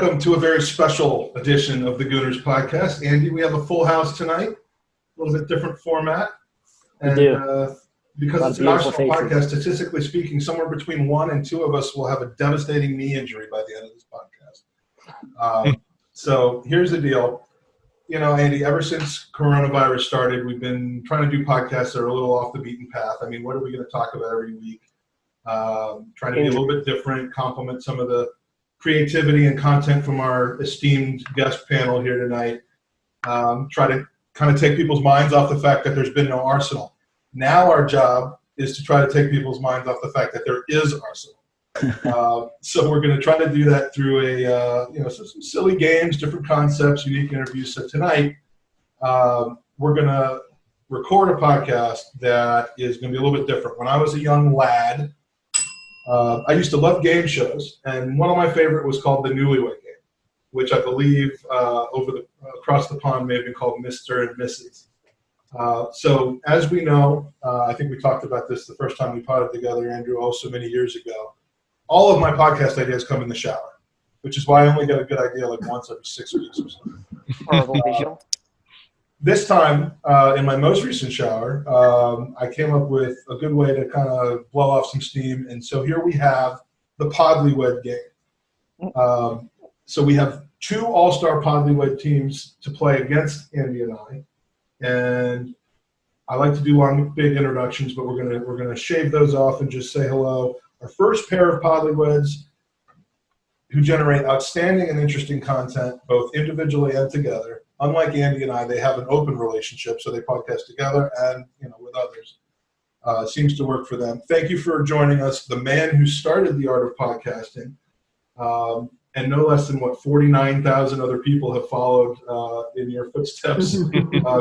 welcome to a very special edition of the Gooners Podcast. Andy, we have a full house tonight, a little bit different format. And because it's an Arsenal podcast, statistically speaking, somewhere between 1 and 2 of us will have a devastating knee injury by the end of this podcast. So here's the deal. You know, Andy, ever since coronavirus started, we've been trying to do podcasts that are a little off the beaten path. I mean, what are we going to talk about every week? Trying to be a little bit different, complement some of the creativity and content from our esteemed guest panel here tonight. Try to kind of take people's minds off the fact that there's been no Arsenal. Now our job is to try to take people's minds off the fact that there is Arsenal. So we're going to try to do that through some silly games, different concepts, unique interviews. So tonight we're going to record a podcast that is going to be a little bit different. When I was a young lad, I used to love game shows, and one of my favorite was called the Newlywed Game, which I believe across the pond may have been called Mr. and Mrs. So as we know, I think we talked about this the first time we potted together, Andrew, so many years ago. All of my podcast ideas come in the shower, which is why I only get a good idea like once every 6 weeks or something. Horrible visual. This time, in my most recent shower, I came up with a good way to kind of blow off some steam. And so here we have the PODLYWED game. So we have 2 all-star PODLYWED teams to play against Andy and I. And I like to do long, big introductions, but we're gonna shave those off and just say hello. Our first pair of PODLYWEDs who generate outstanding and interesting content, both individually and together. Unlike Andy and I, they have an open relationship, so they podcast together and with others. Seems to work for them. Thank you for joining us. The man who started the art of podcasting, and no less than 49,000 other people have followed in your footsteps,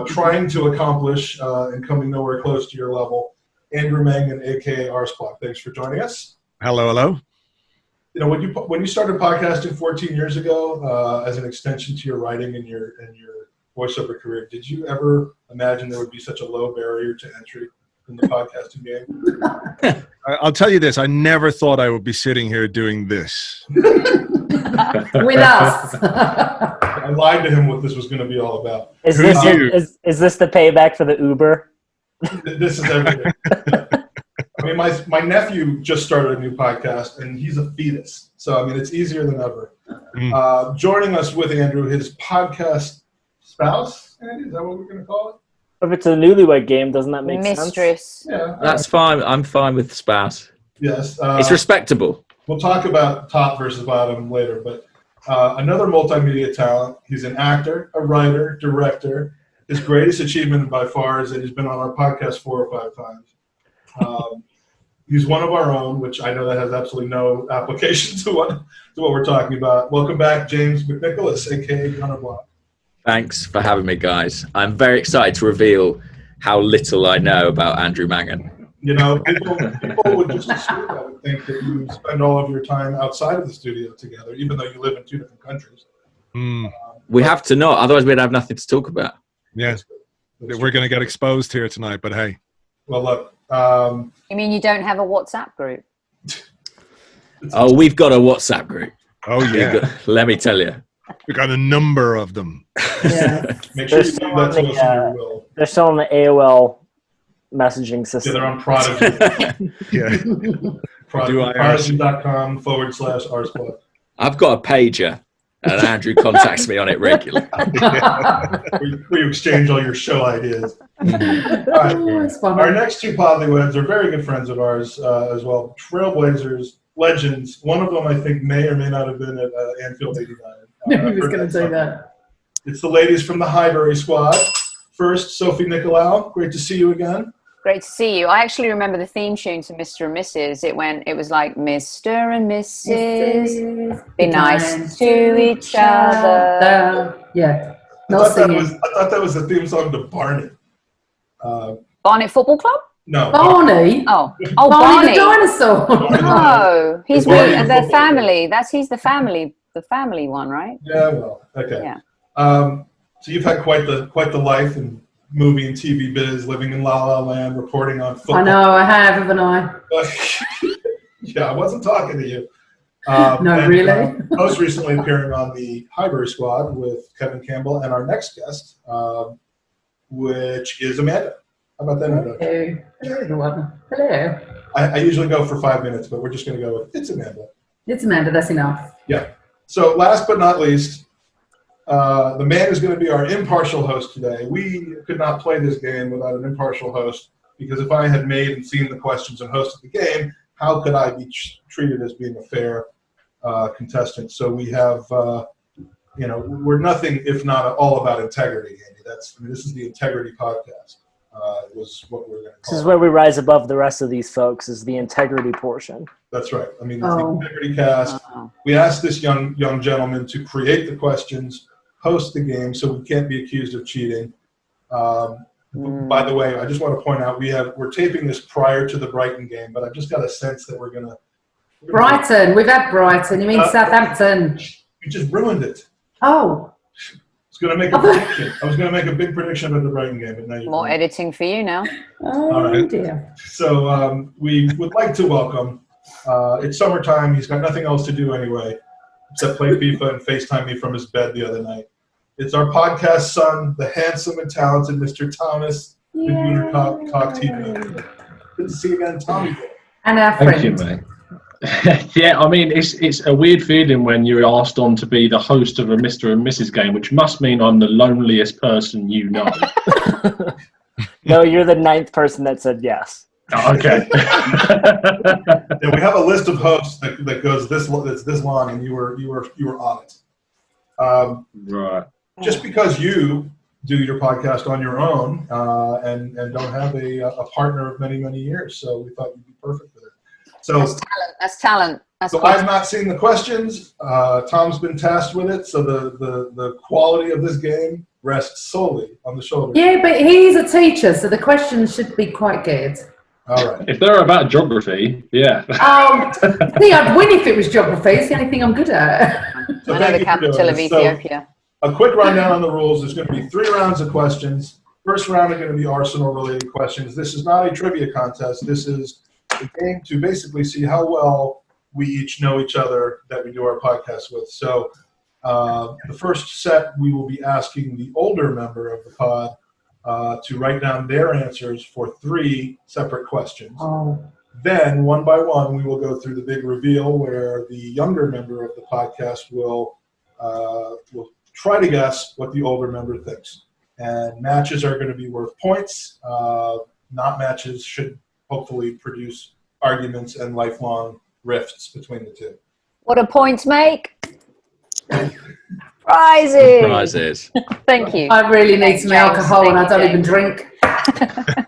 trying to accomplish and coming nowhere close to your level. Andrew Mangan, aka Arsecast. Thanks for joining us. Hello. You know, when you started podcasting 14 years ago, as an extension to your writing and your voiceover career, did you ever imagine there would be such a low barrier to entry in the podcasting game? I'll tell you this: I never thought I would be sitting here doing this with us. I lied to him what this was going to be all about. Is this the payback for the Uber? This is everything. I mean, my nephew just started a new podcast, and he's a fetus. So, I mean, it's easier than ever. Joining us with Andrew, his podcast spouse, Andy, is that what we're going to call it? If it's a Newlywed Game, doesn't that make sense? Mistress. Yeah. That's fine. I'm fine with spouse. Yes. It's respectable. We'll talk about top versus bottom later, but another multimedia talent. He's an actor, a writer, director. His greatest achievement by far is that he's been on our podcast 4 or 5 times. He's one of our own, which I know that has absolutely no application to what we're talking about. Welcome back, James McNicholas, a.k.a. Gunner Block. Thanks for having me, guys. I'm very excited to reveal how little I know about Andrew Mangan. You know, people would just assume, I would think, that you spend all of your time outside of the studio together, even though you live in 2 different countries. We have to not, otherwise we'd have nothing to talk about. Yeah, we're going to get exposed here tonight, but hey. Well, look. You mean you don't have a WhatsApp group? Oh, we've got a WhatsApp group. Oh, yeah. Let me tell you. We've got a number of them. Yeah. Make sure you do that to us in your will. They're still on the AOL messaging system. Yeah, they're on Prodigy. Yeah. Prodigy.com/Arsecast. I've got a pager, and Andrew contacts me on it regularly. Where you exchange all your show ideas. All right. Our next 2 PODLYWEDs are very good friends of ours as well. Trailblazers, legends. One of them, I think, may or may not have been at Anfield 89. He was going to say that. It's the ladies from the Highbury squad. First, Sophie, Nicolaou. Great to see you again. Great to see you. I actually remember the theme tune to Mr. and Mrs. It was like Mr. and Mrs. Be nice to each other. Yeah. I thought that was the theme song to Barney. Barnet Football Club? No. Barney? Oh, Barney Barney. the dinosaur. No, he's with their family. He's the family one, right? Yeah, well, okay. Yeah. So you've had quite the life in movie and TV biz, living in La La Land, reporting on football. I know, I have, haven't I? Yeah, I wasn't talking to you. No, really? Most recently appearing on the Highbury squad with Kevin Campbell and our next guest, which is Amanda. How about that introduction? Hello, everyone. Hello. I usually go for 5 minutes, but we're just going to go with it's Amanda. It's Amanda, that's enough. Yeah. So last but not least, the man is going to be our impartial host today. We could not play this game without an impartial host, because if I had made and seen the questions and hosted the game, how could I be treated as being a fair contestant? So we have, we're nothing if not all about integrity, Andy. This is the Integrity Podcast. Was what we're going to call This is where we rise above the rest of these folks, is the integrity portion. That's right. It's the Integrity Cast. We asked this young gentleman to create the questions, host the game, so we can't be accused of cheating. By the way, I just want to point out we're taping this prior to the Brighton game, but I've just got a sense that we're gonna Brighton. We've had Brighton. You mean Southampton? You just ruined it. Oh. I was going to make a prediction. I was going to make a big prediction about the Brighton game, but now you're More editing for you now. Oh, dear. So we would like to welcome. It's summertime. He's got nothing else to do anyway, except play FIFA and FaceTime me from his bed the other night. It's our podcast son, the handsome and talented Mr. Thomas, the Gooner Talk TV. Good to see you again, Tommy. And our friend. Thank you, mate. Yeah, it's a weird feeling when you're asked on to be the host of a Mr. and Mrs. game, which must mean I'm the loneliest person you know. No, you're the 9th person that said yes. Oh, okay. Yeah, we have a list of hosts that goes this long, and you were on it. Right. Just because you do your podcast on your own and don't have a partner of many years, so we thought you'd be perfect for it. So That's talent. So I've not seen the questions. Tom's been tasked with it, so the quality of this game rests solely on the shoulders. Yeah, but he's a teacher, so the questions should be quite good. All right. If they're about geography, yeah. I think I'd win if it was geography. It's the only thing I'm good at. So I know thank the you for capital doing of this. Ethiopia. So, a quick rundown on the rules. There's going to be 3 rounds of questions. First round are going to be Arsenal-related questions. This is not a trivia contest. This is a game to basically see how well we each know each other that we do our podcast with. So the first set, we will be asking the older member of the pod to write down their answers for 3 separate questions. Oh. Then, one by one, we will go through the big reveal where the younger member of the podcast will try to guess what the older member thinks. And matches are going to be worth points. Not matches should hopefully produce arguments and lifelong rifts between the two. What do points make? Prizes. Prizes. Thank you. I really need some James. alcohol, Thank and I you, don't James. even drink.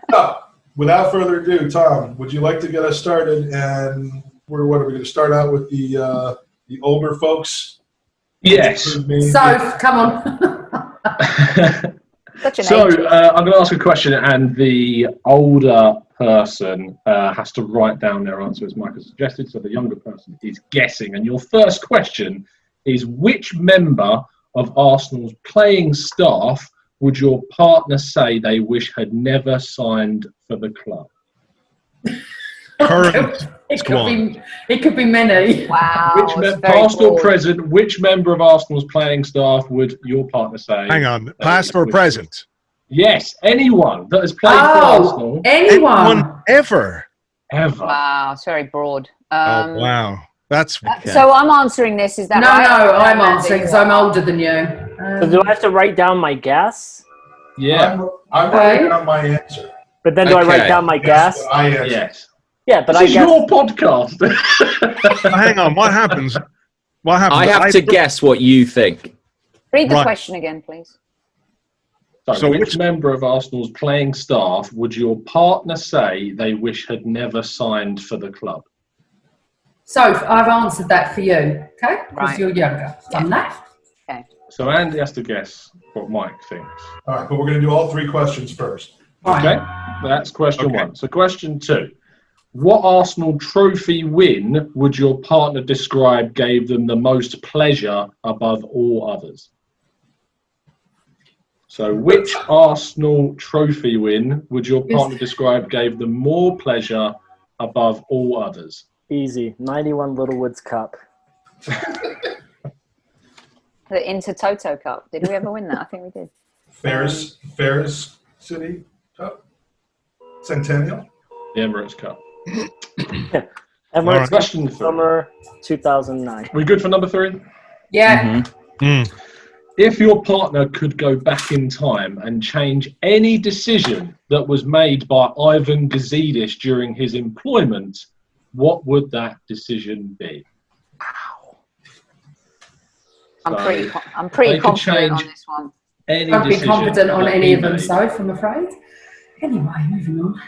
So, without further ado, Tom, would you like to get us started? And what are we going to start out with the older folks? Yes. So, come on. Such an So age. I'm going to ask a question, and the older person has to write down their answer as Mike has suggested. So the younger person is guessing. And your first question is: which member of Arsenal's playing staff would your partner say they wish had never signed for the club? Current It squad. could be many. Wow. Which it's very past or broad. present? Which member of Arsenal's playing staff would your partner say? Hang on, past or present? Yes, anyone that has played for Oh, Arsenal anyone. Ever? ever. Wow, it's very broad. Oh, wow. That's So I'm answering this, is that No, right? no, I'm Amanda, answering because you I'm are. older than you. So do I have to write down my guess? Yeah. I'm writing down my answer. But then do I write Okay. down my guess? I answer. Yes. Yeah, but This I is guess. your podcast. hang on. What happens? What happens? I have to guess what you think. Read the Right. question again, please. So which which- member of Arsenal's playing staff would your partner say they wish had never signed for the club? So I've answered that for you, okay? Because Right. you're younger. Done that? So Andy has to guess what Mike thinks. All right, but we're going to do all 3 questions first. Right. Okay, that's question Okay. 1. So question 2. What Arsenal trophy win would your partner describe gave them the most pleasure above all others? So which Arsenal trophy win would your partner describe gave them more pleasure above all others? Easy. 91 Littlewoods Cup. The Intertoto Cup. Did we ever win that? I think we did. Ferris City Cup? Centennial? The Emirates Cup. Emirates Question three. Summer 2009. We good for number 3? Yeah. If your partner could go back in time and change any decision that was made by Ivan Gazidis during his employment, what would that decision be? I'm So, pretty they could confident on change this one. Any I'd be decision confident on that any he of them, made. Soph, I'm afraid. Anyway, moving on.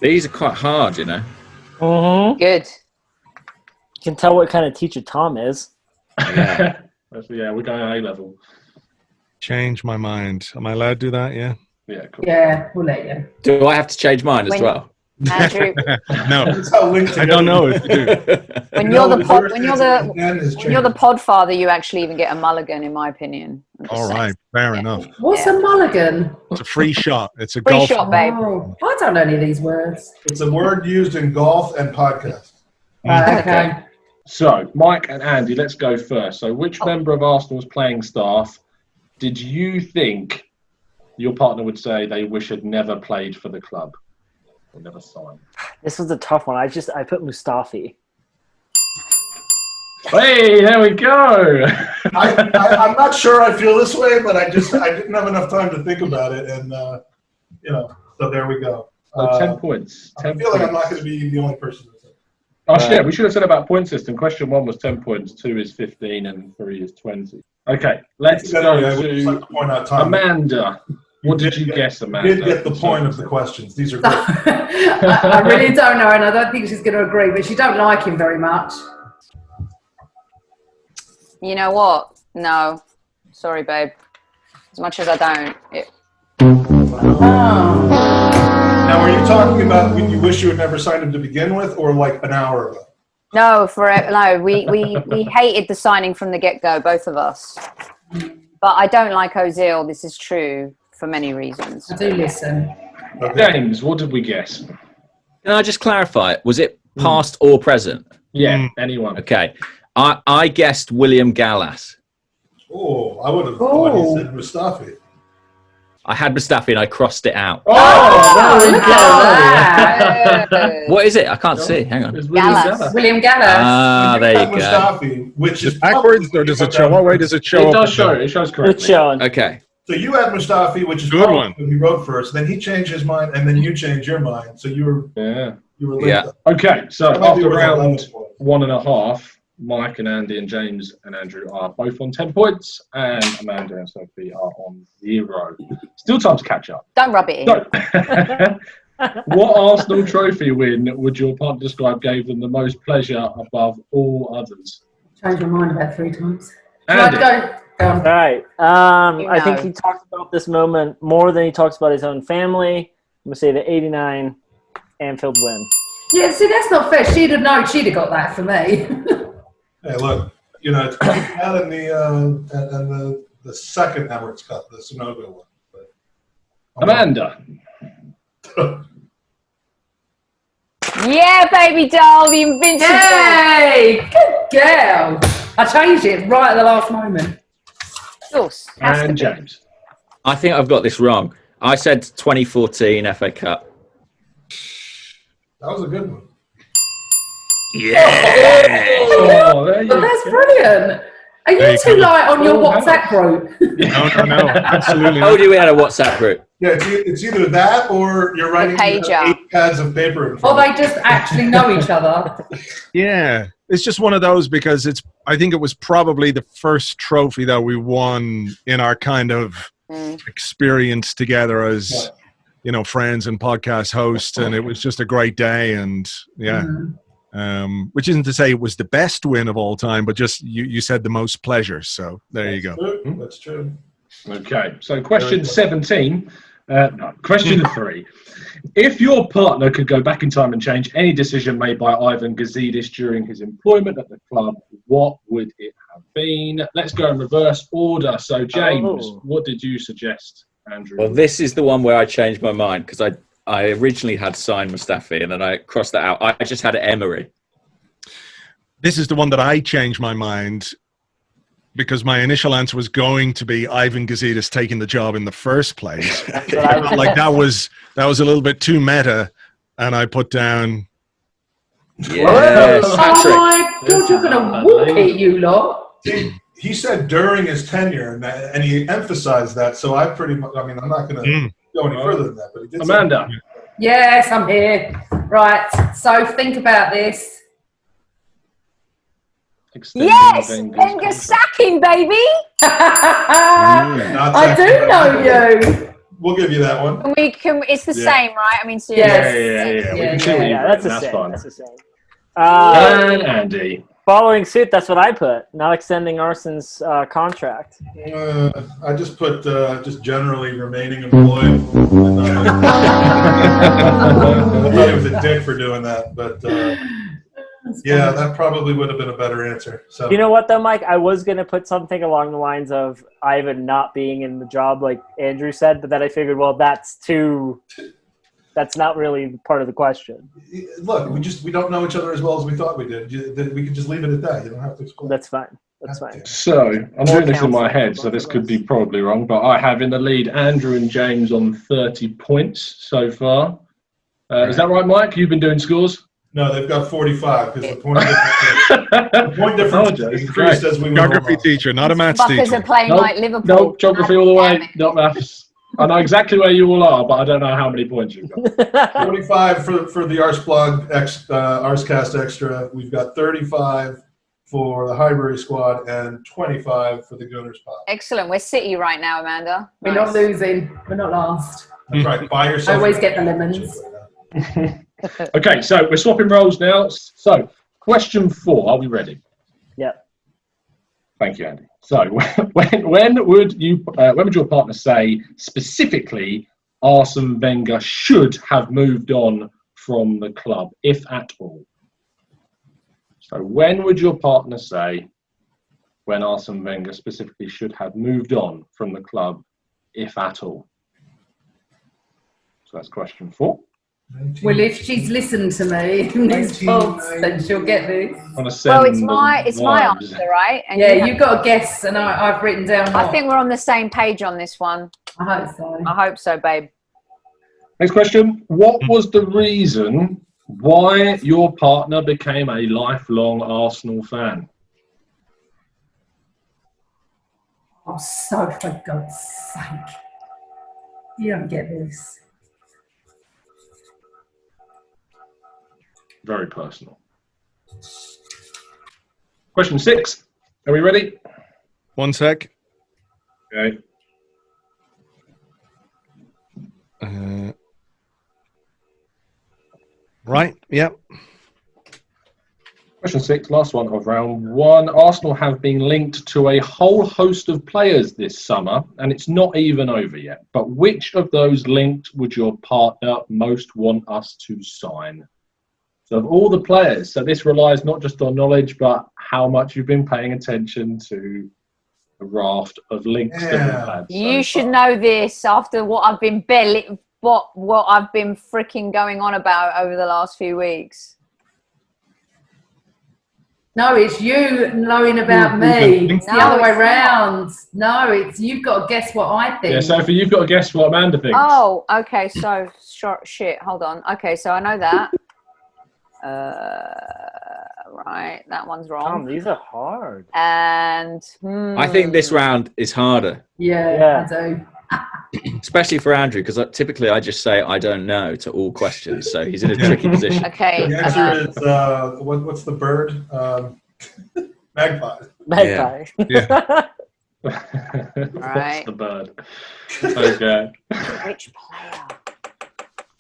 These are quite hard, you know. Mm-hmm. Good. You can tell what kind of teacher Tom is. Yeah, we're going A level. Change my mind. Am I allowed to do that? Yeah. Yeah, cool. Yeah, we'll let you. Do I have to change mine as well? Andrew, No, It's how linked I don't know if you do. when No, you're the pod, yours when you're is- the and his when you're the change. pod father, you actually even get a mulligan, in my opinion. I'm just All saying. right, fair Yeah. enough. What's a mulligan? It's a free shot. It's a Free golf. shot, babe. Oh, I don't know any of these words. It's a word used in golf and podcast. Okay. So, Mike and Andy, let's go first. So, which member of Arsenal's playing staff did you think your partner would say they wish had never played for the club or never signed? This was a tough one. I put Mustafi. Hey, there we go. I'm not sure I feel this way, but I didn't have enough time to think about it, and so there we go. So 10 points. I 10 feel like I'm not points. going to be the only person. Oh, shit, we should have said about point system. Question 1 was 10 points, 2 is 15, and 3 is 20. Okay, let's go I would just like to to point out, Tom, Amanda. What did you guess, you Amanda? did get the point of the questions. These are good. I really don't know, and I don't think she's going to agree, but she don't like him very much. You know what? No, sorry, babe. As much as I don't, Oh. Now, are you talking about when you wish you had never signed him to begin with, or like an hour ago? no, we hated the signing from the get-go, both of us. But I don't like Ozil. This is true for many reasons. I do listen. James, what did we guess? Can I just clarify? Was it past or present? Yeah, anyone. Okay. I guessed William Gallas. Oh, I would have thought he said Mustafi. I had Mustafi and I crossed it out. Oh, look at that. What is it? I can't see. Hang on. It's William Gallas. Gallas. William Gallas. Ah, there you go. Mustafi, which Is is it backwards, or does it show? What way does it show? It up? does show. It shows Good correctly. showing. Okay. So you had Mustafi, which is Good probably one. who he wrote first. Then he changed his mind, and then you changed your mind. So you were Yeah. linked Yeah. up. Okay, so That might be after worth round 11 points. 1.5, Mike and Andy and James and Andrew are both on 10 points, and Amanda and Sophie are on 0. Still time to catch up. Don't rub it in. So, what Arsenal trophy win would your partner describe gave them the most pleasure above all others? Changed my mind about 3 times. Andy. Go. Go All on. right. You I think know. he talks about this moment more than he talks about his own family. I'm going to say the 89 Anfield win. Yeah, see, that's not fair. She'd have known. She'd have got that from me. Hey, look, it's out in the second Emirates Cup, the Sonogo one. But Amanda. Yeah, baby doll, the invincible. Yay! Good girl. I changed it right at the last moment. Of course, has to And be. James. I think I've got this wrong. I said 2014 FA Cup. that was a good one. Oh, there you But that's go. brilliant. Are There you you too go. light on your Oh, WhatsApp group? No, absolutely I told not. you we had a WhatsApp group. Yeah, it's either that or you're writing pager. 8 pads of paper in Or front they of just actually know each other? Yeah, it's just one of those because I think it was probably the first trophy that we won in our kind of experience together as, friends and podcast hosts, and it was just a great day. And yeah, which isn't to say it was the best win of all time, but just you said the most pleasure. So there you go. you. That's true. Okay, so question 17. Question 3. If your partner could go back in time and change any decision made by Ivan Gazidis during his employment at the club, what would it have been? Let's go in reverse order. So, James, what did you suggest, Andrew? Well, this is the one where I changed my mind because I originally had signed Mustafi and then I crossed that out. I just had Emery. this is the one that I changed my mind because my initial answer was going to be Ivan Gazidis taking the job in the first place. Like that was a little bit too meta, and I put down. Yes, Oh Patrick. my God, you're gonna walk it, you lot. He said during his tenure, and he emphasized that. So I pretty much. I mean, I'm not going to go any further than that. But he did. Amanda. Yes, I'm here. Right. So think about this. Yes, Wenger sacking, baby. I do know you. We'll give you that one. It's the same, right? I mean, seriously. Yes. We can see what you've that's written, the same. fine. That's the same. And Andy. Following suit, that's what I put. Not extending Arson's contract. I just put just generally remaining employed. I thought he was a dick for doing that, but yeah, that probably would have been a better answer. So You know what, though, Mike? I was going to put something along the lines of Ivan not being in the job, like Andrew said, but then I figured, well, that's not really part of the question. Look, we don't know each other as well as we thought we did. We could just leave it at that. You don't have to explain. That's fine. That's fine. So, I'm doing this in my head, so this could be probably wrong, but I have in the lead Andrew and James on 30 points so far. Is that right, Mike? You've been doing scores? No, they've got 45 because the point difference increased as we went Geography along. teacher, not a maths Buckers teacher. are playing like Liverpool. No, geography all the way, Damn it. not maths. I know exactly where you all are, but I don't know how many points you've got. 45 for the Arsecast Extra. We've got 35 for the Highbury squad and 25 for the Gooners Pod. Excellent. We're City right now, Amanda. We're not losing. We're not last. That's right. Buy yourself. I always get the lemons. Okay, so we're swapping roles now. So, question 4. Are we ready? Yeah. Thank you, Andy. So, when would your partner say specifically Arsene Wenger should have moved on from the club, if at all? So, when would your partner say when Arsene Wenger specifically should have moved on from the club, if at all? So that's question 4. Well, if she's listened to me in these pods, then she'll get this. Well, it's my answer, right? And Yeah, you've got to guess, and I've written down. I think we're on the same page on this one. I hope so. I hope so, babe. Next question. What was the reason why your partner became a lifelong Arsenal fan? Oh, so for God's sake. You don't get this. Very personal. Question 6. Are we ready? 1 sec. Okay. Right. Yep. Question 6, last one of round 1. Arsenal have been linked to a whole host of players this summer, and it's not even over yet. But which of those linked would your partner most want us to sign? So of all the players, so this relies not just on knowledge, but how much you've been paying attention to the raft of links that we've had. You should know this after what I've been what I've been freaking going on about over the last few weeks. No, it's you knowing about me. It's the other way round. No, it's you've got to guess what I think. Yeah, Sophie, you've got to guess what Amanda thinks. Oh, okay. So shit. Hold on. Okay, so I know that. Right, that one's wrong. These are hard. And I think this round is harder, Yeah, I do. especially for Andrew, because typically I just say I don't know to all questions, so he's in a tricky position. Okay. The answer is what's the bird? Magpie. Magpie. Yeah. What's the bird? Okay. Which player?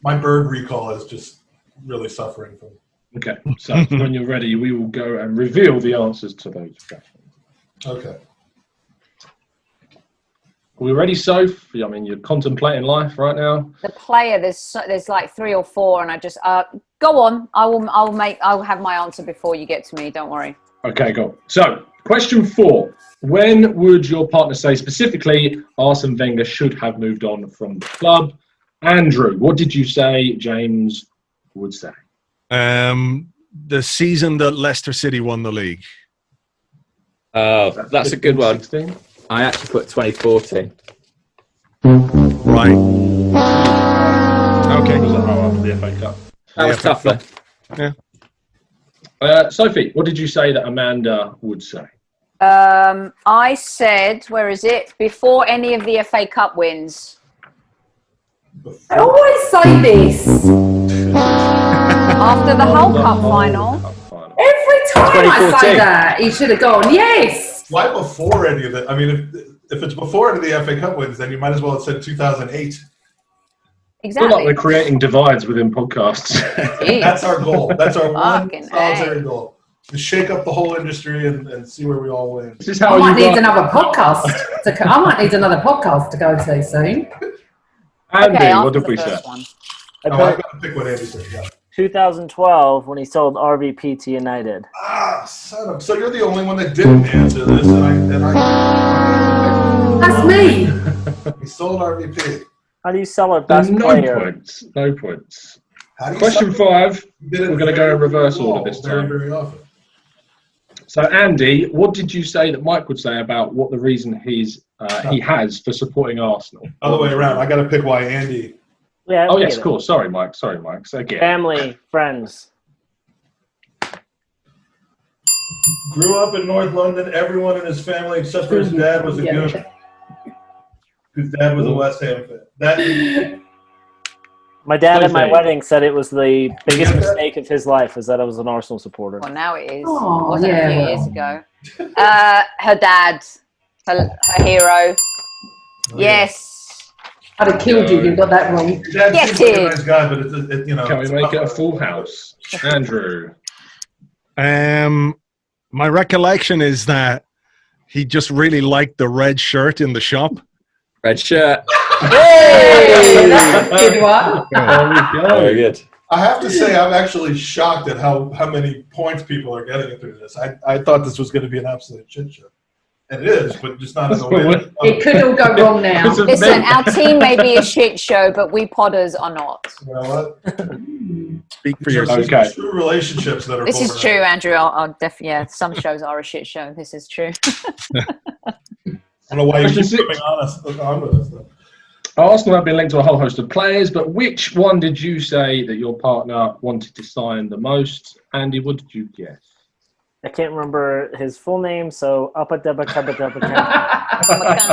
My bird recall is just really suffering from. Okay, so when you're ready, we will go and reveal the answers to those questions. Okay. Are we ready, Soph? I mean, you're contemplating life right now. The player. There's like 3 or 4, and I just go on. I'll have my answer before you get to me. Don't worry. Okay, go. So, question 4. When would your partner say specifically Arsene Wenger should have moved on from the club? Andrew, what did you say James would say? the season that Leicester City won the league. Oh, that's a good one. 16? I actually put 2014. Right. Okay. Was it after the FA Cup? That was tougher. Sophie, what did you say that Amanda would say? I said, where is it? Before any of the FA Cup wins. I always say this. After the Hull Cup final. Every time I 2014. say that, he should have gone, yes. Why before any of it? I mean, if it's before any of the FA Cup wins, then you might as well have said 2008. I feel like Exactly. we're creating divides within podcasts. That's our goal. That's our one Fucking solitary goal. To shake up the whole industry and see where we all win. This is I how might you need another podcast to go to soon. Andy, Okay, what after did we the say? first one. I Oh, I've put got to pick what Andy said. Yeah. 2012 when he sold RVP to United. Ah, son of. So you're the only one that didn't answer this, and I That's me. he sold RVP. How do you sell a best No player? points. No points. How do you Question sell- 5. You did it We're gonna go in reverse order this very, time. very often. So, Andy, what did you say that Mike would say about what the reason he has for supporting Arsenal? Other way around. I got to pick why Andy. Yeah. Oh, we yes, get of it. course. Sorry, Mike. So again. Family, friends. Grew up in North London. Everyone in his family except for his dad was a Yeah. Gooner. His dad was a West Ham fan. That My dad at my Sophie. wedding said it was the biggest Yeah. mistake of his life is that I was an Arsenal supporter. Well, now it is. Oh, It wasn't yeah, a few well. years ago. Her dad, her hero. Yes. I'd have killed you if you got that wrong. Your dad Yes, seems like a it- nice guy, but you know. Can we it's make tough. it a full house? Andrew. My recollection is that he just really liked the red shirt in the shop. Red shirt. Hey, that's a good one. There we go. Very good. I have to say, I'm actually shocked at how many points people are getting through this. I thought this was going to be an absolute shit show. And it is, but just not in the way. that- It could all go wrong now. It's a Listen, big- our team may be a shit show, but we podders are not. You know what? Speak for These are yourself. Okay. true relationships that are. This is born true, out. Andrew. I'll yeah, some shows are a shit show. This is true. I don't know why you Question keep six. coming on with us. Though. Arsenal have been linked to a whole host of players, but which one did you say that your partner wanted to sign the most? Andy, what did you guess? I can't remember his full name, so Uppa Dubba Cubba Dubba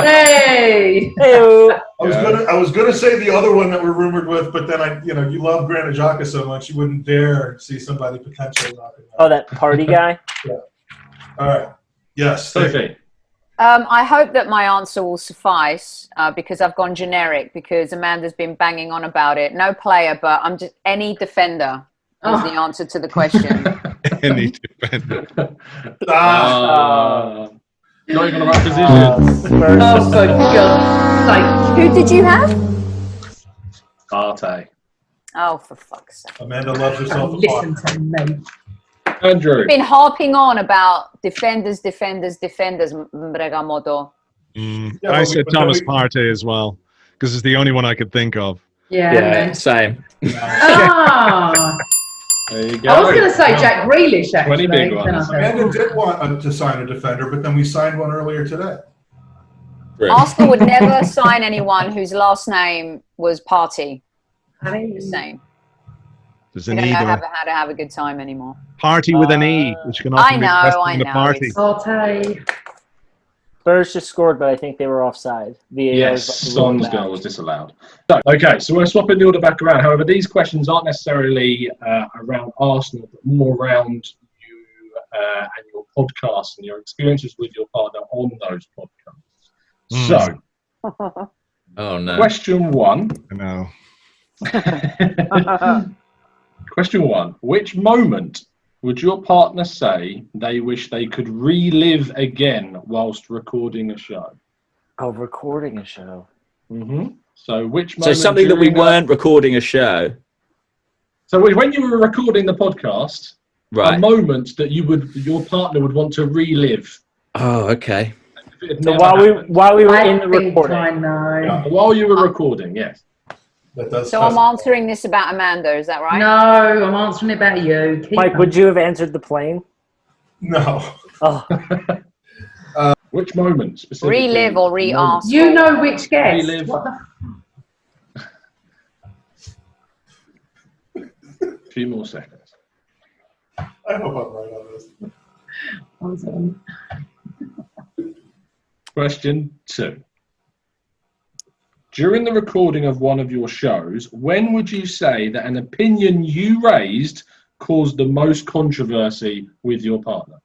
Hey! Hey, I was gonna say the other one that we're rumored with, but then you love Granit Xhaka so much you wouldn't dare see somebody potentially knocking Oh, out. that party guy? All right. Yes. Sophie. I hope that my answer will suffice because I've gone generic because Amanda's been banging on about it. No player, but I'm just any defender is the answer to the question. Any defender. Not even the right position. Spurs. Oh, for God's Who did you have? Arte. Oh, for fuck's sake. Amanda loves sake. herself a Listen lot. to me. Andrew. Been harping on about defenders, Bregamoto. Yeah, I but said but Thomas then Partey as well, because it's the only one I could think of. Yeah. Yeah, same. Ah, There you go. I was going to say Jack Grealish, actually. 20 big ones. then I thought, Amanda did want to sign a defender, but then we signed one earlier today. Great. Arsenal would never sign anyone whose last name was Party. honey, Just saying. There's We an don't E know there. how to have a good time anymore. Party with an E, which can often I be know, less I than a know. party. It's- Arte. Spurs just scored, but I think they were offside. VAR Yes, was about to rule Son's it back. goal was disallowed. So we're swapping the order back around. However, these questions aren't necessarily around Arsenal, but more around you and your podcast and your experiences with your partner on those podcasts. So, Oh no. question 1. I know. Question 1. Which moment would your partner say they wish they could relive again whilst recording a show? Oh, recording a show. So which So moment something that we during weren't recording a show. So when you were recording the podcast, a Right. moment that your partner would want to relive. Oh, okay. If it had So never while we happened. were I in the think I recording, know. While you were recording, yes. that does. So I'm answering this about Amanda, is that right? No, I'm answering about you. Keep Mike, on. would you have answered the plane? No. Oh, Which moment specifically? Relive or re-ask? You know which guest. Relive. What the A few more seconds. I hope I'm right on this. Hold on. Question 2. During the recording of one of your shows, when would you say that an opinion you raised caused the most controversy with your partner?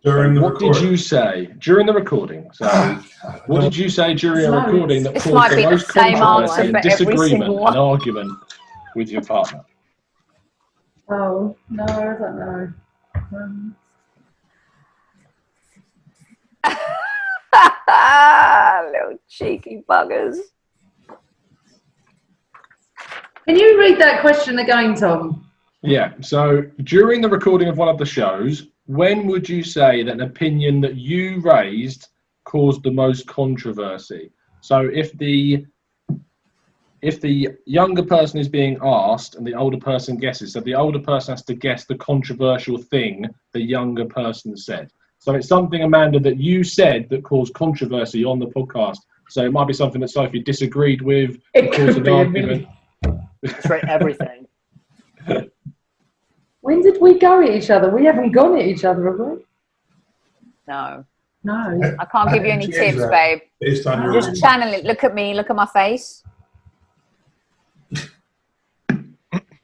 During the What recording. did you say during the recording? So, what did you say during a recording that This caused might the be the most same controversy answer and for every disagreement single one. and argument with your partner? Oh, no, I don't know. Little cheeky buggers. Can you read that question again, Tom? Yeah. So, during the recording of one of the shows, when would you say that an opinion that you raised caused the most controversy? So, if the younger person is being asked and the older person guesses, so the older person has to guess the controversial thing the younger person said. So it's something, Amanda, that you said that caused controversy on the podcast. So it might be something that Sophie disagreed with. It caused could an be argument. that's right, everything. When did we go at each other? We haven't gone at each other, have we? No. No. I can't give you any change tips, that babe. Based on your Just channel it. Look at me. Look at my face.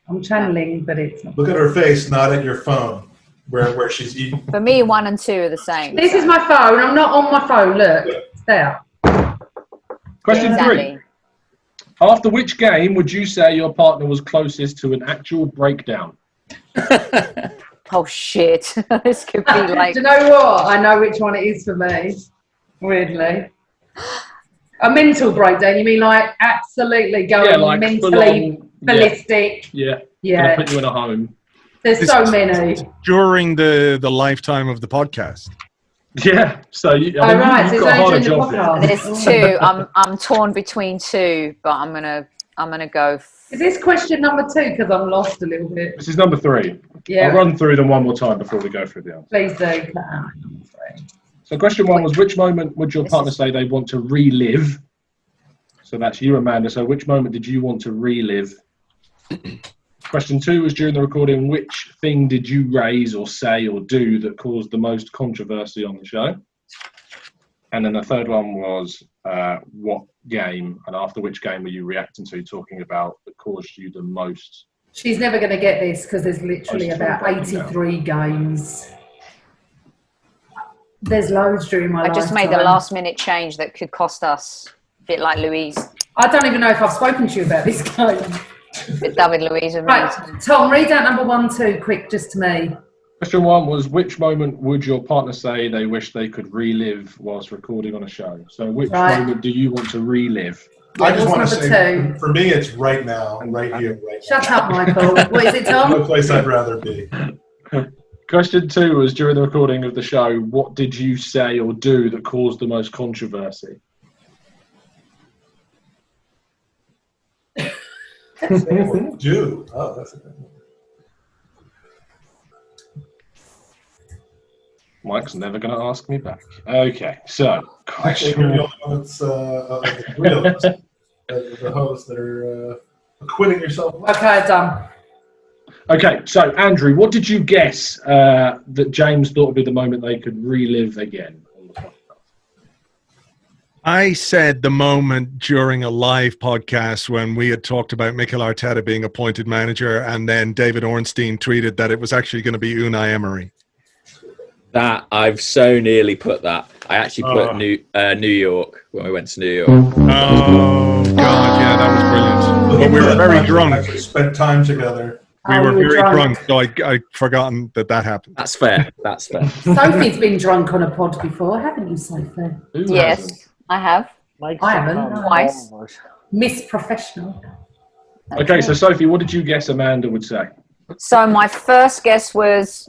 I'm channeling, but it's not. look at her face, not at your phone, where she's eating. For me, 1 and 2 are the same. This is my phone. I'm not on my phone. Look. It's there. Question 3. Exactly. After which game would you say your partner was closest to an actual breakdown? Oh shit! This could be like. Do you know what? I know which one it is for me. Weirdly. A mental breakdown. You mean like absolutely going like mentally full-on, ballistic? Yeah. Gonna Yeah. put you in a home. There's so many. During the lifetime of the podcast. Yeah. So you've Oh, right. So got it's a only harder during the job here. podcast. There's 2. I'm torn between 2, but I'm gonna go. Is this question number 2? Because I'm lost a little bit. This is number 3. Yeah. I'll run through them one more time before we go through the answer. Please do. Number 3. So question 1 was, which moment would your partner say they want to relive? So that's you, Amanda. So which moment did you want to relive? Question 2 was, during the recording, which thing did you raise or say or do that caused the most controversy on the show? And then the third one was, what game and after which game were you reacting to, talking about, that caused you the most? She's never going to get this because there's literally Most about breaking 83 games. There's loads during my I life. just made the last minute change that could cost us, a bit like Louise, I don't even know if I've spoken to you about this game. with David Louise and me. Right, Tom, read out number 1, 2, quick, just to me. Question 1 was, which moment would your partner say they wish they could relive whilst recording on a show? So which moment do you want to relive? I just What's want to number say, 2? for me, it's right now and right here, right now. Shut up, Michael. What is it, No Tom? place I'd rather be. Question 2 was, during the recording of the show, what did you say or do that caused the most controversy? Do. Oh, that's a good one. Mike's never going to ask me back. Okay, so Actually, question you're the only one that's of the 3 of us, the hosts that are acquitting yourself. Okay, done. Okay, so Andrew, what did you guess that James thought would be the moment they could relive again on the podcast? I said the moment during a live podcast when we had talked about Mikel Arteta being appointed manager, and then David Ornstein tweeted that it was actually going to be Unai Emery. That I've so nearly put that. I actually put New York when we went to New York. Oh God, yeah, that was brilliant. But we were very drunk. Actually spent time together. We were very drunk, so I'd forgotten that happened. That's fair. That's fair. Sophie's been drunk on a pod before, haven't you, Sophie? Who hasn't? Yes, I have. Mike I haven't. somehow- Twice. Miss Professional. Okay, so Sophie, what did you guess Amanda would say? So my first guess was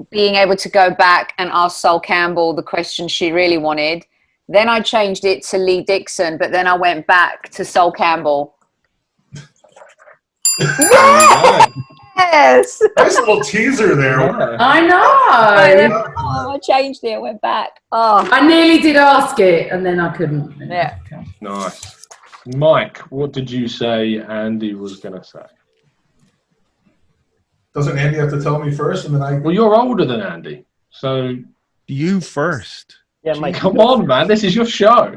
being able to go back and ask Sol Campbell the question she really wanted. Then I changed it to Lee Dixon, but then I went back to Sol Campbell. Yes! Nice little teaser there. I know. I changed it, went back. Oh, I nearly did ask it, and then I couldn't. yeah. Nice. Mike, what did you say Andy was going to say? Doesn't Andy have to tell me first, and then I? Well, you're older than Andy, so You first. Yeah, Mike. come on, man. This is your show.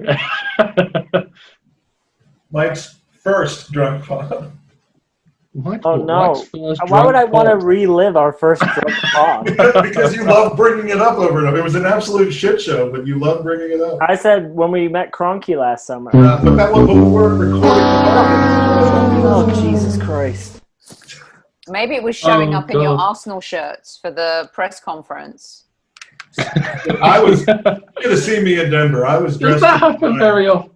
Mike's first drunk pod. Oh no! Why would I want to relive our first drunk pod? Because you love bringing it up over and over. It was an absolute shit show, but you love bringing it up. I said when we met Cronky last summer. But that was when we were recording the podcast. Oh Jesus Christ! Maybe it was showing Oh, up in your God. Arsenal shirts for the press conference. I was. You could have seen me in Denver. I was Does dressed. that happen very often?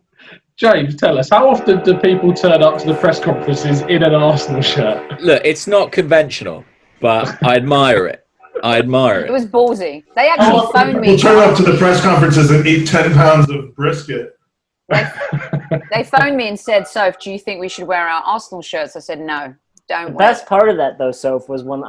James, tell us, how often do people turn up to the press conferences in an Arsenal shirt? Look, it's not conventional, but I admire it. It was ballsy. They actually phoned me. We'll turn up to the press conferences and eat 10 pounds of brisket. They phoned me and said, Soph, do you think we should wear our Arsenal shirts? I said, no, don't The wear best part of that, though, Soph, was when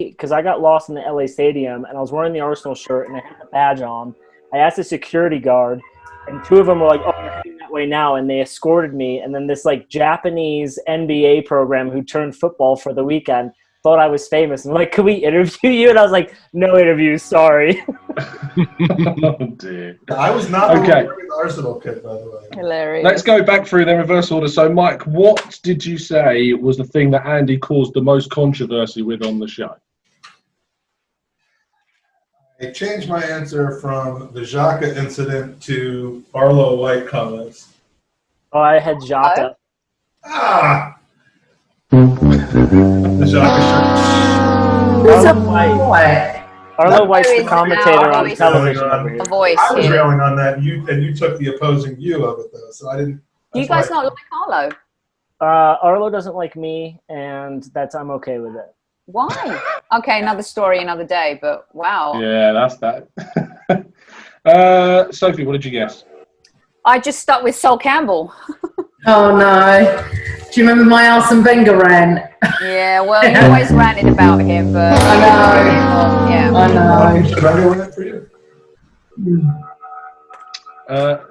because I got lost in the LA Stadium and I was wearing the Arsenal shirt and I had the badge on. I asked the security guard, and two of them were like, "Oh, you're heading that way now," and they escorted me. And then this like Japanese NBA program who turned football for the weekend thought I was famous. And like, "Could we interview you?" And I was like, "No interviews, sorry." Oh, dear. I was not Okay. wearing the Arsenal kit, by the way. Hilarious. Let's go back through the reverse order. So, Mike, what did you say was the thing that Andy caused the most controversy with on the show? I changed my answer from the Xhaka incident to Arlo White comments. Oh, I had Xhaka. Ah! The Xhaka shirt. Who's a Arlo White. boy? Arlo White's the Arlo is commentator now- on television over here. A voice. I was Yeah. railing on that, and you took the opposing view of it, though, so I didn't. Do you that's guys why- not like Arlo? Arlo doesn't like me, and I'm okay with it. Why? Okay, another story, another day, but wow. Yeah, that's that. Sophie, what did you guess? I just stuck with Sol Campbell. Oh no! Do you remember my Arsene Wenger rant? Yeah, well, you always ranted about him, but I know. Yeah. I know. Should I go in it for you?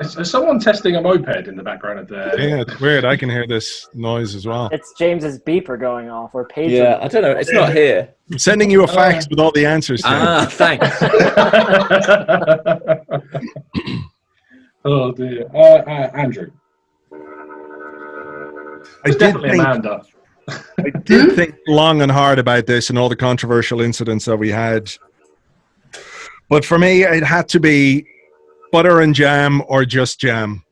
Is someone testing a moped in the background of there? Yeah, it's weird. I can hear this noise as well. It's James's beeper going off, or pager. Yeah, I don't know. It's not here. I'm sending you a fax with all the answers. James. Ah, thanks. Oh dear. Andrew. I Definitely Amanda. did think long and hard about this and all the controversial incidents that we had. But for me, it had to be butter and jam or just jam.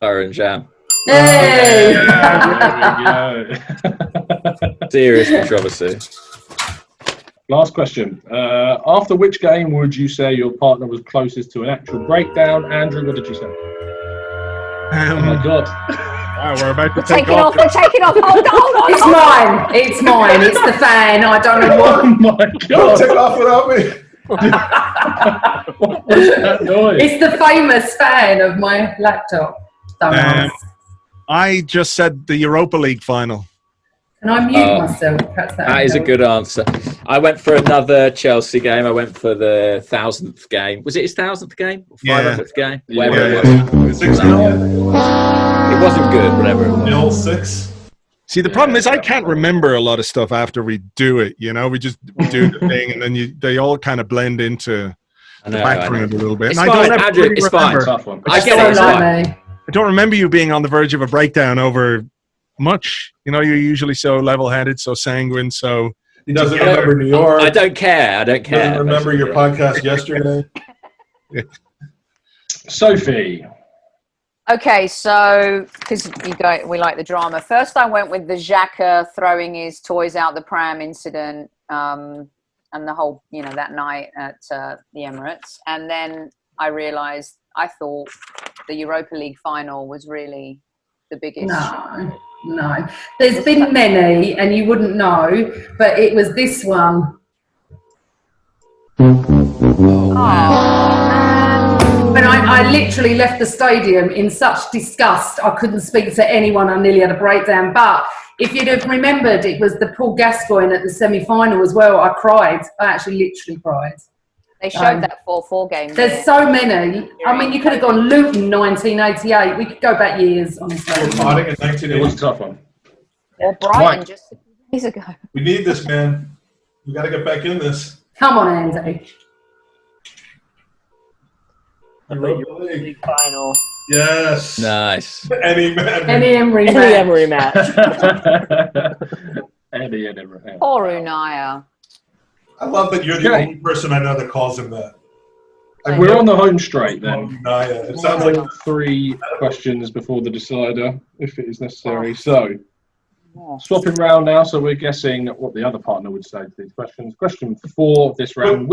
Butter and jam. Hey! There we go. Serious controversy. Last question. After which game would you say your partner was closest to an actual breakdown? Andrew, what did you say? Oh my God. Wow, we're about to Take it off, we're taking off. Hold on. It's mine. It's mine. It's the fan. I don't know Oh what. my Don't God. take off without me. What was that noise? It's the famous fan of my laptop. Dumbass. I just said the Europa League final. Can I mute myself? Perhaps That is a good answer. I went for another Chelsea game. I went for the 1000th game. Was it his 1000th game? Or Yeah. 500th game? Yeah. Whatever it was. 6-0. It wasn't good, whatever it was. 0-6. See, the problem is I can't remember a lot of stuff after we do it. You know, we do the thing, and then they all kind of blend into I the know, background a little bit. It's And fine, I don't ever Andrew, really it's fine. remember. Tough one. I get it, it's So fine. me. I don't remember you being on the verge of a breakdown over much. You know, you're usually so level-headed, so sanguine, so... He doesn't remember New York. I don't care. I don't He doesn't care. remember your podcast yesterday. Sophie. Okay, so because we like the drama. First, I went with the Xhaka throwing his toys out the pram incident, and the whole, that night at the Emirates. And then I realised I thought the Europa League final was really the biggest. No. There's been many, and you wouldn't know, but it was this one. Oh, man. When I point, I literally left the stadium in such disgust. I couldn't speak to anyone. I nearly had a breakdown. But if you'd have remembered, it was the Paul Gascoigne at the semi-final as well. I cried. I actually literally cried. They showed that 4-4 game. There's so many. I mean, you could have gone Luton 1988. We could go back years, honestly. Potting in 1980. It was a tough one. Or Brighton just a few days ago. We need this, man. We got to get back in this. Come on, Andy. League final. Yes. Nice. Any Emery match. Any Emery match. Eddie. Poor Unai. I love that you're the only person I know that calls him that. We're on the home straight then. It sounds like 3 questions before the decider, if it is necessary. So, swapping round now. So we're guessing what the other partner would say to these questions. Question 4 of this round.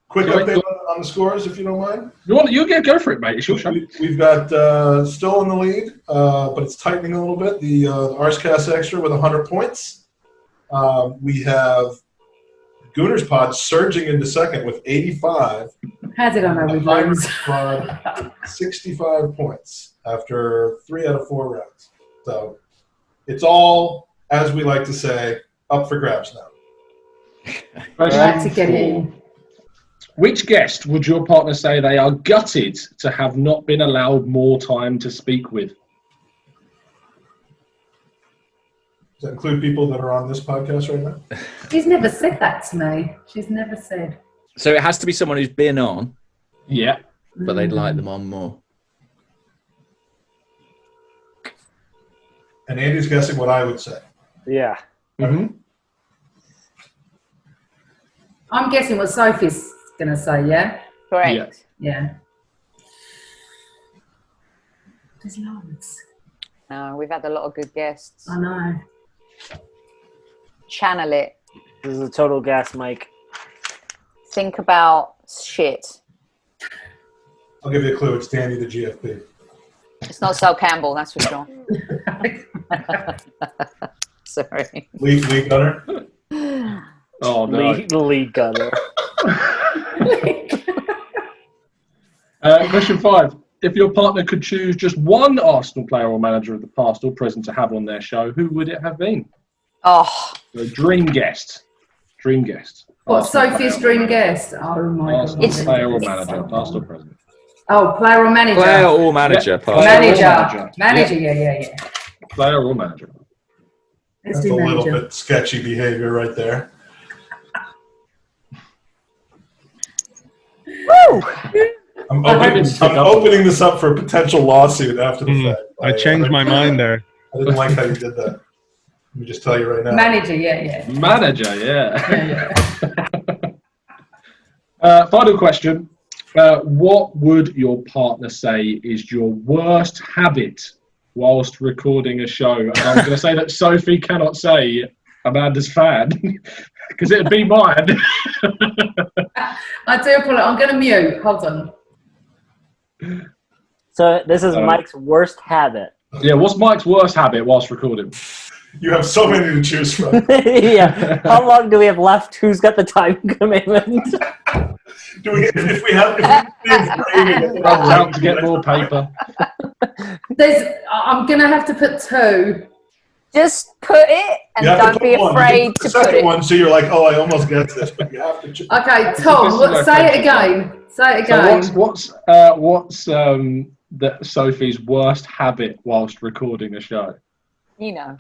Quick update on the scores, if you don't mind. You go for it, mate. It's your show. We've got still in the lead, but it's tightening a little bit. The Arsecast Extra with 100 points. We have Gooners Pod surging into second with 85. How did I know we'd lose? 65 points after 3 out of 4 rounds. So it's all, as we like to say, up for grabs now. Right to get in. Which guest would your partner say they are gutted to have not been allowed more time to speak with? Does that include people that are on this podcast right now? She's never said that to me. She's never said. So it has to be someone who's been on, Yeah. but they'd like them on more. And Andy's guessing what I would say. Yeah. Mm-hmm. I'm guessing what Sophie's going to say, yeah? Correct. Yeah. There's loads. No, we've had a lot of good guests. I know. Channel it. This is a total gas, Mike. Think about shit. I'll give you a clue. It's Danny the GFP. It's not Sol Campbell, that's for sure. Sorry. League gunner. Oh, no. League gunner. Question 5. If your partner could choose just one Arsenal player or manager of the past or present to have on their show, who would it have been? Oh. A dream guest. Dream guest. What, Arsenal Sophie's player. dream guest? Oh, my Arsenal God. player or manager, past or present. Oh, player or manager? Player or manager? Player Manager. or Manager, yeah. Player or manager. Let's That's a do little manager. bit sketchy behavior right there. Woo! I'm opening this up for a potential lawsuit after the fact. I changed my mind there. I didn't like how you did that. Let me just tell you right now. Manager, yeah. Manager, yeah. Final question. What would your partner say is your worst habit whilst recording a show? And I'm going to say that Sophie cannot say Amanda's fan because it'd be mine. I do apologize. I'm going to mute. Hold on. So this is Mike's worst habit. Yeah, what's Mike's worst habit whilst recording? You have so many to choose from. Yeah. How long do we have left? Who's got the time commitment? If we have Out to get more paper. I'm going to have to put 2. Just put it and don't be afraid to put it. One, so you're like, oh, I almost get this, but you have to choose. Okay, Tom, say it again. Say it again. So what's Sophie's worst habit whilst recording a show? You know.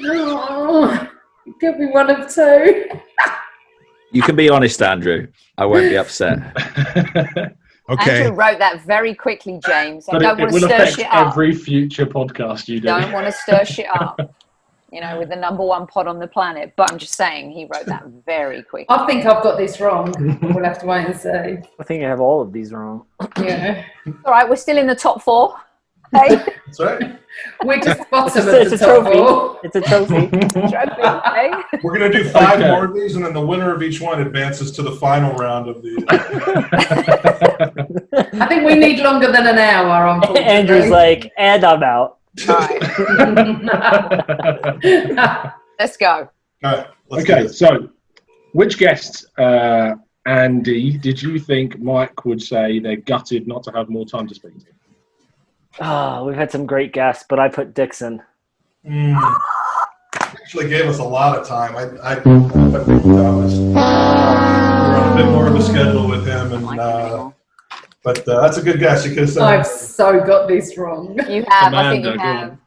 Oh, give me one of 2. You can be honest, Andrew. I won't be upset. Okay. Andrew wrote that very quickly, James. I But don't it want to will stir affect shit up. every future podcast you do. Don't want to stir shit up. You know, with the #1 pod on the planet. But I'm just saying, he wrote that very quickly. I think I've got this wrong. We'll have to wait and see. I think I have all of these wrong. Yeah. All right, we're still in the top 4. Hey, That's right. We're just bottom It's of a the top trophy. 4. It's a trophy. trophy, hey? We're going to do 5 Okay. more of these, and then the winner of each one advances to the final round of the... I think we need longer than an hour, unfortunately. Andrew's like, and I'm out. All right, let's go. All right, let's do Okay, this. so which guest Andy, did you think Mike would say they're gutted not to have more time to speak to him? Oh, we've had some great guests, but I put Dixon. Actually gave us a lot of time. I think that was we're on a bit more of a schedule with him, and but that's a good guess because I've so got this wrong. You have, I think Amanda, you go have. on.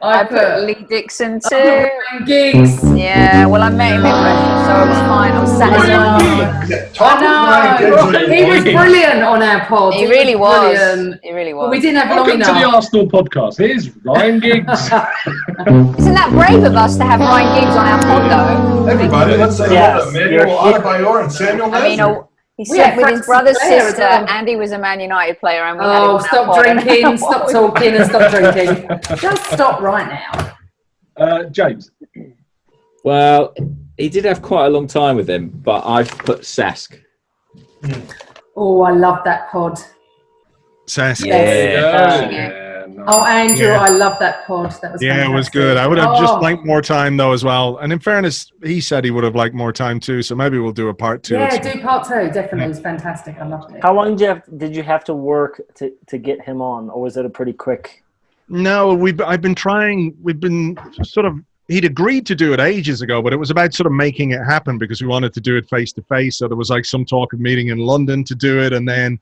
I put Lee Dixon too. Gigs. Yeah, well, I met him in Russia, so I was fine. I was satisfied. I know. He was brilliant on our pod. He really was. Brilliant. He really was. But we didn't have long Welcome to the enough. Arsenal podcast. Here's Ryan Giggs. Isn't that brave of us to have Ryan Giggs on our pod, though? everybody, let's say Yes, hello to you're Manuel here. Adebayor and Samuel I mean, Nestor. he We slept had with his Francis brother's Blair as sister. well. Andy was a Man United player, and we had him Oh, on our stop pod. I don't know drinking, what stop we- talking, and stop drinking. Just stop right now. James. Well, he did have quite a long time with him, but I've put Sask. Oh, I love that pod. Sask. Yeah. Nice. Oh, Andrew, Yeah. I love that pod. That was Yeah, it was fantastic. good. I would have Oh, just liked more time though as well. And in fairness, he said he would have liked more time too. So maybe we'll do a part 2. Yeah, do part 2. Definitely. It was fantastic. I loved it. How long did you have to work to get him on, or was it a pretty quick? No, I've been trying. We've been sort of. He'd agreed to do it ages ago, but it was about sort of making it happen because we wanted to do it face to face. So there was like some talk of meeting in London to do it, and then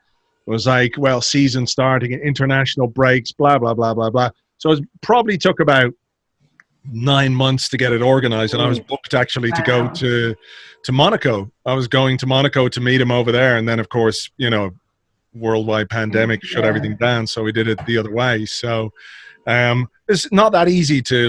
it was like, well, season starting, international breaks, blah blah blah blah blah. So it probably took about 9 months to get it organized, and I was booked actually to go Wow. to Monaco. I was going to Monaco to meet him over there, and then of course, worldwide pandemic shut everything down, so we did it the other way. So it's not that easy to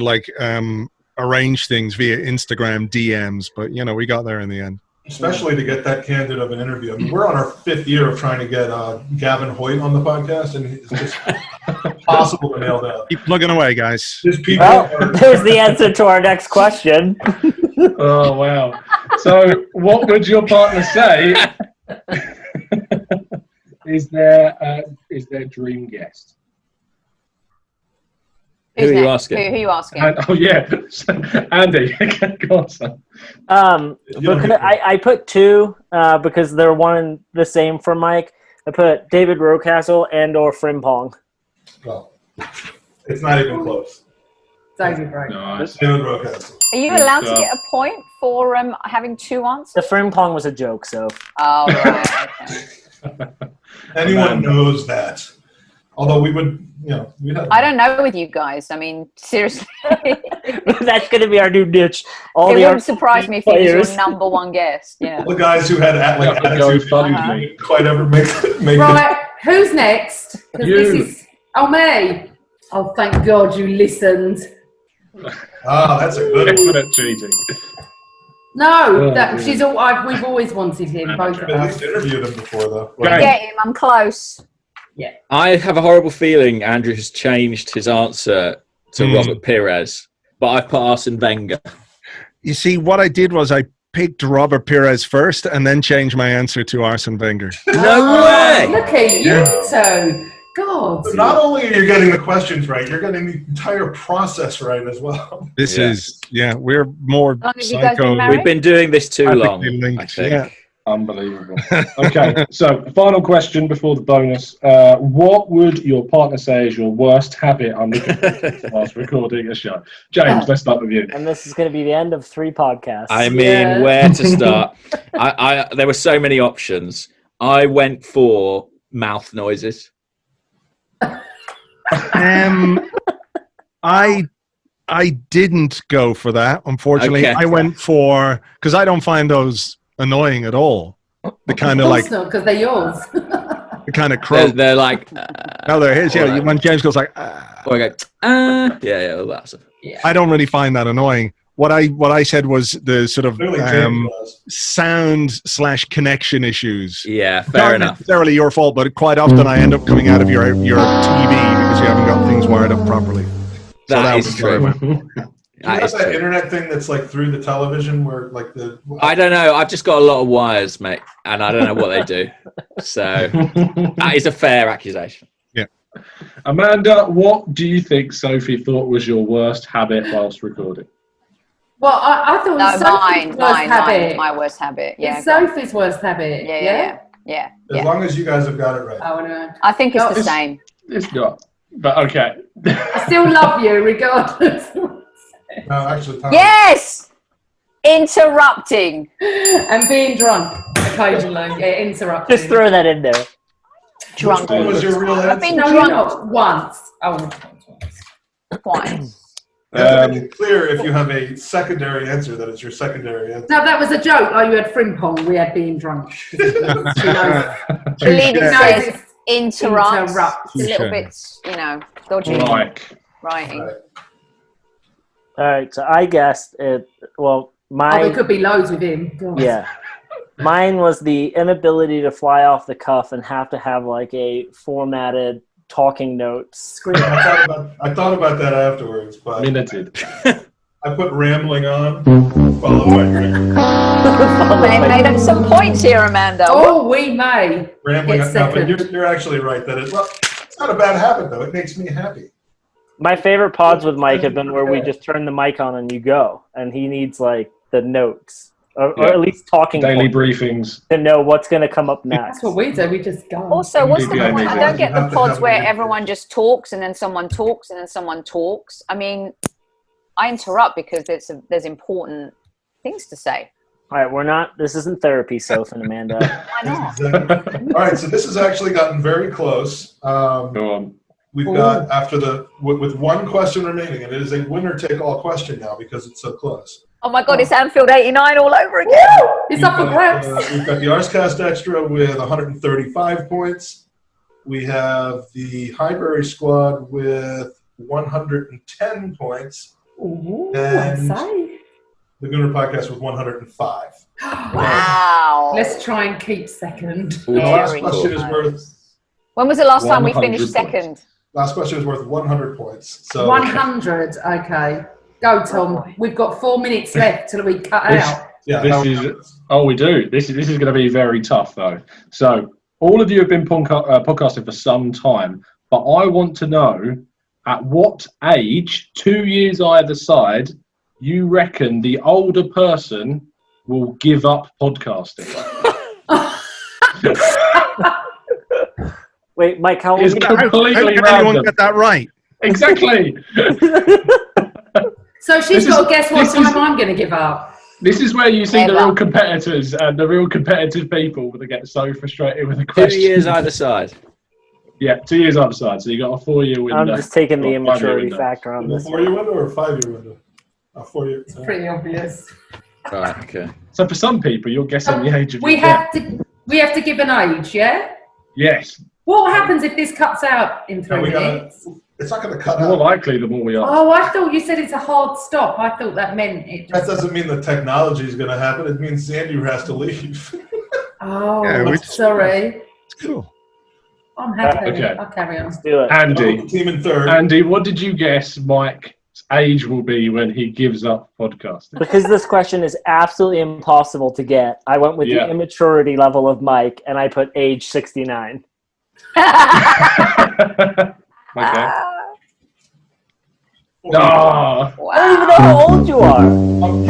arrange things via Instagram DMs, but we got there in the end. Especially to get that candid of an interview. I mean, we're on our 5th year of trying to get Gavin Hoyt on the podcast, and it's just impossible to nail down. Keep plugging away, guys. Just people Well, are, there's the answer to our next question. Oh, wow. So what would your partner say is their dream guest? Who are you next? asking? Who are you asking? Oh, yeah. Andy, go on, son. Because I put 2 because they're one and the same for Mike. I put David Rocastle and/or Frimpong. well, it's not even close. David Rowe. Nice. David Rocastle. Are you allowed to get a point for having 2 answers? The Frimpong was a joke, so Oh, right. Okay. Anyone knows that. Although we would, we'd have. I don't know with you guys. I mean, seriously. that's going to be our new niche. All It the wouldn't surprise me if he was players. your number 1 guest. Yeah. The guys who had Yeah, attitude go didn't quite ever make it. Right, who's next? 'Cause You. This is, me. Oh, thank God you listened. That's a good one. Definite cheating. No, yeah. we've always wanted him, both of I've at us. least interviewed him before, though. Right. Get him. I'm close. I have a horrible feeling Andrew has changed his answer to Robert Pires, but I put Arsene Wenger. You see, what I did was I picked Robert Pires first and then changed my answer to Arsene Wenger. No way! Look at you two. God. So not only are you getting the questions right, you're getting the entire process right as well. This Yeah. is, we're more How long have you guys been psycho. married? We've been doing this too long, Practically linked, I think. yeah. Unbelievable. Okay, so final question before the bonus. What would your partner say is your worst habit whilst recording a show? James, let's start with you. And this is going to be the end of 3 podcasts. I mean, Yeah. where to start? There were so many options. I went for mouth noises. I didn't go for that, unfortunately. Okay. I went for, because I don't find those annoying at all. The kind of like, because they're yours. the kind of croak. They're like, No, they're his. or Yeah, like- when James goes like, or I go, yeah, all that stuff. I don't really find that annoying. What I said was the sort of Clearly, James does. sound/connection issues. Yeah, fair Not enough. necessarily your fault, but quite often I end up coming out of your TV because you haven't got things wired up properly. That was is what I true. went. Do you That have is that true. internet thing that's like through the television where like the... I don't know. I've just got a lot of wires, mate, and I don't know what they do. So that is a fair accusation. Amanda, what do you think Sophie thought was your worst habit whilst recording? Well, I thought No, Sophie's worst habit. my worst habit. Yeah. It's Sophie's worst habit. Yeah. As long as you guys have got it right. Oh, no. I think it's the same. It's not. But okay. I still love you regardless. No, actually, Tom. Yes! Interrupting. And being drunk occasionally. Yeah, interrupting. Just throw that in there. Drunk. What was your real answer? I've been No, drunk not once. Oh, twice. You have to make it clear if you have a secondary answer that it's your secondary answer. No, that was a joke. Oh, you had frimpong. We had being drunk. Believe it says interrupt. Interrupt. It's a little bit, dodgy writing. Right. All right, so I guessed it. Well, there could be loads with him. God. Yeah. Mine was the inability to fly off the cuff and have to have like a formatted talking notes. I thought about that afterwards, but I put rambling on, followed by They made up some points here, Amanda. Oh, we may. Rambling on. No, but you're actually right. It's not a bad habit, though. It makes me happy. My favorite pods with Mike have been where we just turn the mic on and you go, and he needs like the notes. Or at least talking daily briefings to know what's going to come up next. That's what we do. We just go. Also, what's the point? I don't get the pods where everyone just talks and then someone talks and then someone talks. I mean, I interrupt because there's important things to say. All right, this isn't therapy, Sophie and Amanda. Why not? All right, so this has actually gotten very close. Go on. We've got with one question remaining, and it is a winner-take-all question now because it's so close. Oh my God, it's Anfield 89 all over again. It's up for grabs. We've got the Arsecast Extra with 135 points. We have the Highbury squad with 110 points. Ooh, and the Gooner Podcast with 105. Wow. Let's try and keep second. The last question is worth... When was the last time we finished second? Last question is worth 100 points. So 100, okay. Go, Tom. We've got 4 minutes left till we cut out. Yeah. We do. This is going to be very tough, though. So all of you have been podcasting for some time, but I want to know at what age, 2 years either side, you reckon the older person will give up podcasting. Wait, Mike, how old is completely how did random. anyone get that right? Exactly. So she's got to guess what time I'm going to give up. This is where you see the real competitors and the real competitive people that get so frustrated with the question. 2 years either side. Yeah, 2 years either side. So you got a 4-year window. I'm just taking the immaturity factor on this. A 4-year window or a 5-year window? A 4-year. It's pretty obvious. Right. Okay. So for some people, you're guessing the age of we your have to give an age, yeah? Yes. What happens if this cuts out in 3 minutes? It's not going to cut More out. likely the more we are. Oh, I thought you said it's a hard stop. I thought that meant it. That doesn't mean the technology is going to happen. It means Andrew has to leave. Oh, Yeah, sorry. It's cool. I'm happy. Okay. I'll carry on. Let's do it. Andy, Team in third. Andy, what did you guess Mike's age will be when he gives up podcasting? Because this question is absolutely impossible to get, I went with the immaturity level of Mike, and I put age 69. Okay. Oh, I don't even know how old you are. I'm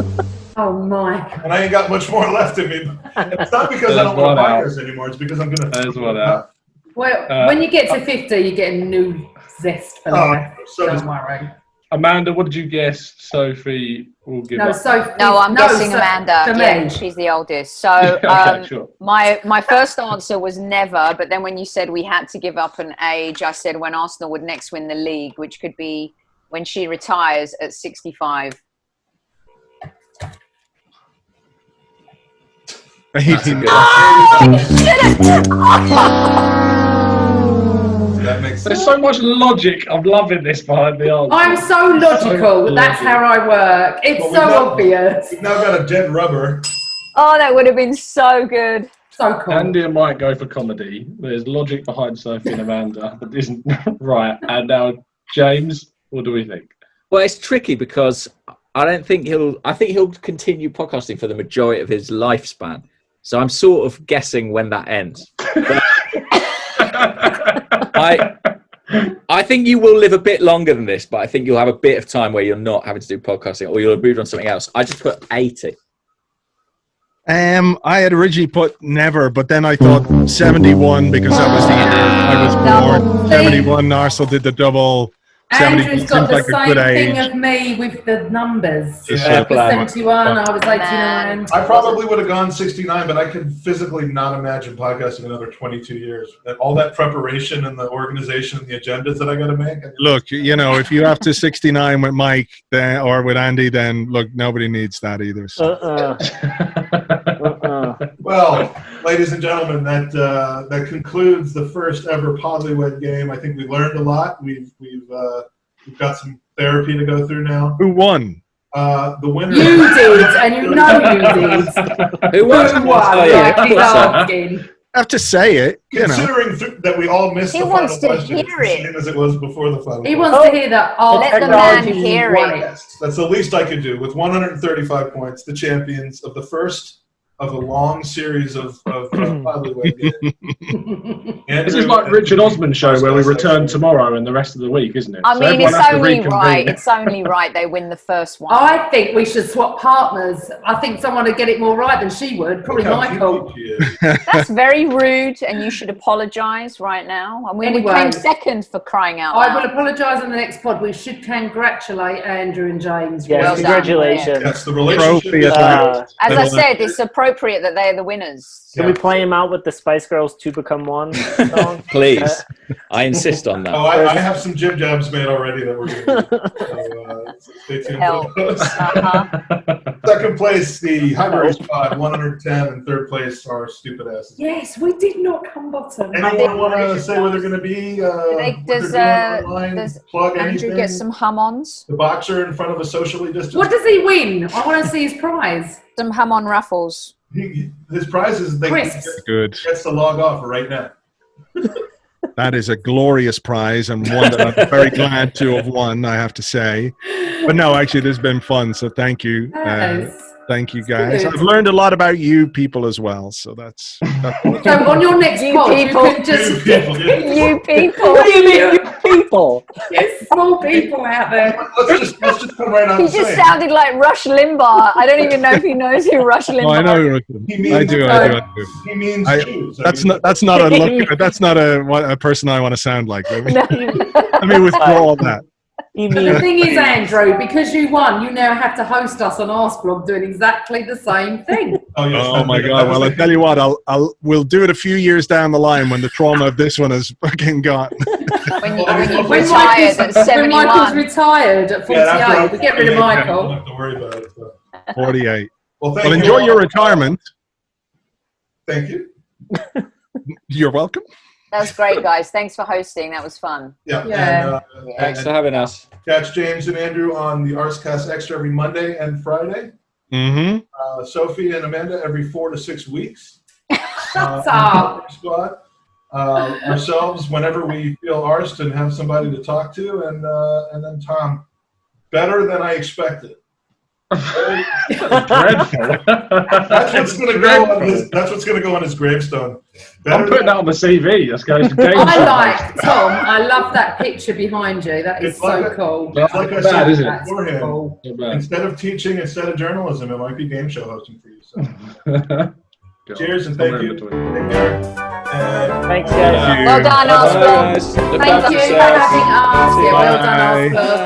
47. Oh, Mike. And I ain't got much more left in me. It's not because I don't want to buy this anymore. It's because I'm going to... There's one out. Well, when you get to 50, you get a new zest for life. Don't worry. Amanda, what did you guess Sophie will give up? I'm guessing Amanda. For yeah, me. she's the oldest. So Okay, sure. my first answer was never, but then when you said we had to give up an age, I said when Arsenal would next win the league, which could be when she retires at 65. That makes sense. There's so much logic. I'm loving this behind the answer. I'm so logical. That's how I work. It's so obvious. We've now got a dead rubber. Oh, that would have been so good. So cool. Andy and Mike go for comedy. There's logic behind Sophie and Amanda that isn't right. And now, James, what do we think? Well, it's tricky because I think he'll continue podcasting for the majority of his lifespan. So I'm sort of guessing when that ends. I I think you will live a bit longer than this, but I think you'll have a bit of time where you're not having to do podcasting, or you'll have moved on to something else. I just put 80. I had originally put never, but then I thought 71 because that was the year I was born. 71, Arsenal did the double. Andrew's got the like same thing of me with the numbers. Yeah. I was 71, I was 89. I probably would have gone 69, but I could physically not imagine podcasting another 22 years. All that preparation and the organization and the agendas that I got to make. Look, you know, if you have to 69 with Mike then, or with Andy, then look, nobody needs that either. So. Well, ladies and gentlemen, that concludes the first ever PODLYWED game. I think we learned a lot. We've got some therapy to go through now. Who won? The winner. You did, and you know you did. Who won? I have to say it, you know. Considering that we all missed the final question, it's the same as it was before the final He question. wants to hear that. Let the man hear it. Yes, that's the least I could do. With 135 points, the champions of the first of a long series of PODLYWED games. This is like Richard Osman's show where we return tomorrow and the rest of the week, isn't it? I So mean, everyone it's has to only reconvene. right. It's only right they win the first one. I think we should swap partners. I think someone would get it more right than she would. Probably Michael. That's very rude, and you should apologise right now. And we Anyway. came second for crying out I loud. will apologise on the next pod. We should congratulate Andrew and James. Yes, Well done. congratulations. That's the relationship. Trophy as well. As I said, it's appropriate that they're the winners. Can we play him out with the Spice Girls 2 Become 1 song? Please. I insist on that. Oh, I have some jib jabs made already that we're going to do. So stay tuned for those. Second place, the Highbury squad, 110, and third place, our stupid asses. Yes, we did not come bottom. Anyone want to say where they're going to be? Does Plug Andrew anything? get some hum-ons? The boxer in front of a socially distanced. What does he win? I want to see his prize. Some hum-on raffles. His prize is they Crisps. Good. gets to log off right now. That is a glorious prize and one that I'm very glad to have won, I have to say. But no, actually, this has been fun, so thank you. Yes. Thank you, guys. Good. I've learned a lot about you people as well, so that's So on your next You pod, people. you can just You people. What do you mean, you people? get small people out there. Let's just come right out He and just say it. sounded like Rush Limbaugh. I don't even know if he knows who Rush Limbaugh Oh, I know. is. I do. He means I- Jews. That's not a look. That's not a person I want to sound like. Let me, No, let me withdraw that. you The mean thing is, Andrew, because you won, you now have to host us on Arsblog doing exactly the same thing. Oh, yes, Oh my God! Well, I tell you what, we'll do it a few years down the line when the trauma of this one is fucking gone. When you've When retired at when Michael's 71. retired at 48, we get rid of I Michael. don't have to worry about it. So. 48. Well, thank Well, you enjoy all. your retirement. Thank you. You're welcome. That was great, guys. Thanks for hosting. That was fun. Yeah. Yeah. And, Thanks for having us. catch James and Andrew on the Arsecast Extra every Monday and Friday. Mm-hmm. Sophie and Amanda every 4 to 6 weeks. Shut up. Squad. Ourselves whenever we feel arsed and have somebody to talk to, and then Tom, better than I expected. Dreadful. That's what's going to go on his. That's what's going to go on his gravestone. I'm putting that on the CV. That's going to James. I like, Tom, I love that picture behind you. That is It's so like cool. It's like I Bad, said isn't it? That's beforehand. cool. Not bad. Instead of teaching, instead of journalism, it might be game show hosting for you. So, God, cheers and somewhere thank in you. between. Take care. And thanks, guys. Well done, Arsblog. Look Thank after you for yourselves. having us. Yeah, well done, Bye. Arsblog.